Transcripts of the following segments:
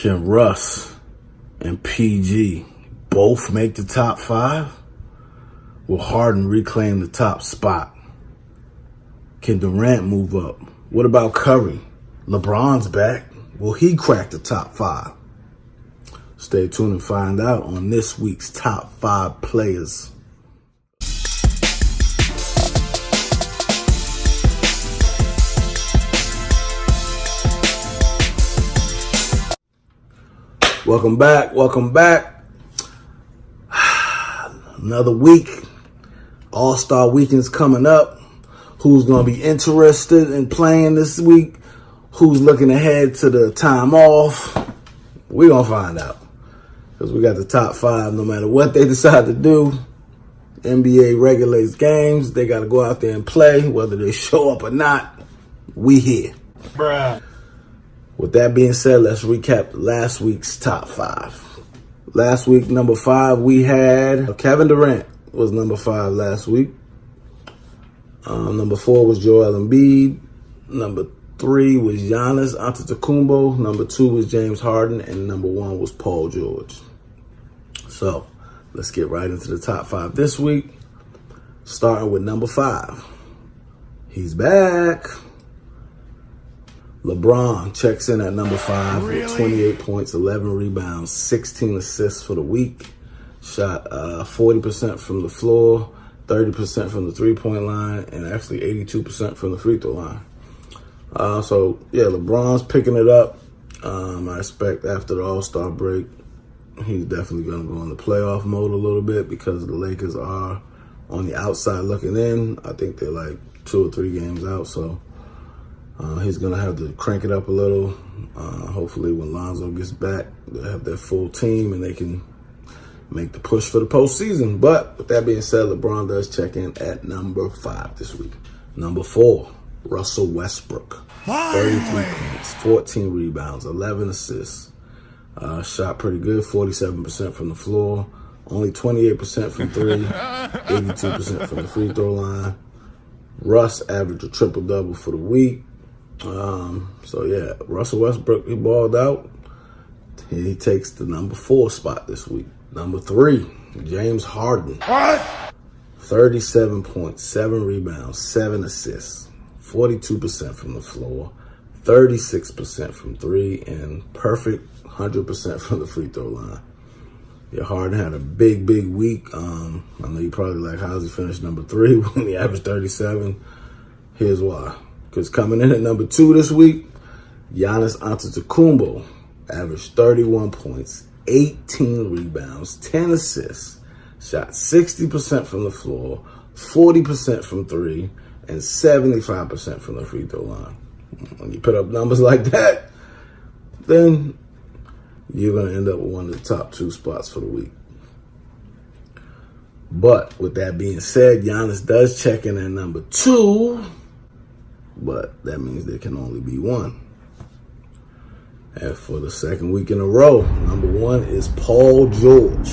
Can Russ and PG both make the top 5? Will Harden reclaim the top spot? Can Durant move up? What about Curry? LeBron's back. Will he crack the top 5? Stay tuned and find out on this week's top 5 players. Welcome back. Another week. All-Star Weekend's coming up. Who's going to be interested in playing this week? Who's looking ahead to the time off? We're going to find out. Because we got the top 5 no matter what they decide to do. NBA regulates games. They got to go out there and play. Whether they show up or not, we here. Bruh. With that being said, let's recap last week's top 5. Last week, number 5, we had Kevin Durant was number 5 last week. Number 4 was Joel Embiid. Number 3 was Giannis Antetokounmpo. Number 2 was James Harden. And number 1 was Paul George. So, let's get right into the top 5 this week. Starting with number 5. He's back. LeBron checks in at number 5 with 28 points, 11 rebounds, 16 assists for the week. Shot 40% from the floor, 30% from the three-point line, and actually 82% from the free throw line. So, yeah, LeBron's picking it up. I expect after the All-Star break, he's definitely going to go into playoff mode a little bit because the Lakers are on the outside looking in. I think they're like 2 or 3 games out, so he's going to have to crank it up a little. Hopefully when Lonzo gets back, they'll have their full team and they can make the push for the postseason. But with that being said, LeBron does check in at number 5 this week. Number 4, Russell Westbrook. 33 points, 14 rebounds, 11 assists. Shot pretty good, 47% from the floor. Only 28% from 3, 82% from the free throw line. Russ averaged a triple-double for the week. So, yeah, Russell Westbrook, he balled out. He takes the number 4 spot this week. Number 3, James Harden. What? 37 points, 7 rebounds, 7 assists, 42% from the floor, 36% from 3, and perfect 100% from the free throw line. Yeah, Harden had a big week. I know you probably like, how's he finish number 3 when he averaged 37? Here's why. Because coming in at number 2 this week, Giannis Antetokounmpo averaged 31 points, 18 rebounds, 10 assists, shot 60% from the floor, 40% from 3, and 75% from the free throw line. When you put up numbers like that, then you're going to end up with one of the top 2 spots for the week. But with that being said, Giannis does check in at number 2, but that means there can only be 1. And for the second week in a row, number 1 is Paul George.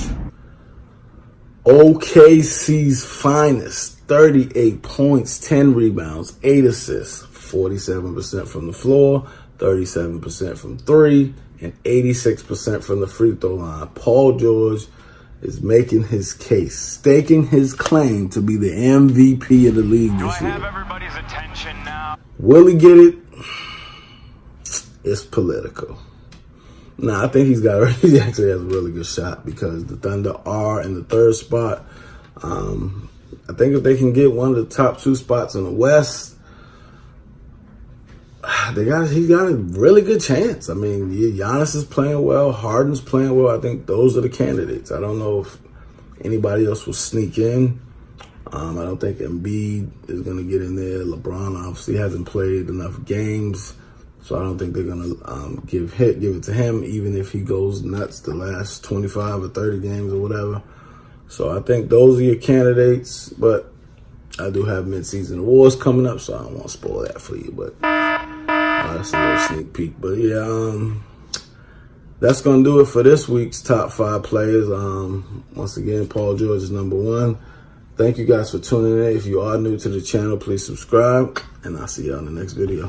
OKC's finest, 38 points, 10 rebounds, 8 assists, 47% from the floor, 37% from 3, and 86% from the free throw line. Paul George is making his case, staking his claim to be the MVP of the league this year. Do I have everybody's attention now? Will he get it? It's political. Nah, I think he actually has a really good shot because the Thunder are in the 3rd spot. I think if they can get one of the top 2 spots in the West, he's got a really good chance. I mean, Giannis is playing well, Harden's playing well. I think those are the candidates. I don't know if anybody else will sneak in. I don't think Embiid is going to get in there. LeBron obviously hasn't played enough games, so I don't think they're going to give it to him, even if he goes nuts the last 25 or 30 games or whatever. So I think those are your candidates, but I do have mid-season awards coming up, so I don't want to spoil that for you, but that's a little sneak peek. But yeah, that's going to do it for this week's top 5 players. Once again, Paul George is number 1. Thank you guys for tuning in. If you are new to the channel, please subscribe, and I'll see you on the next video.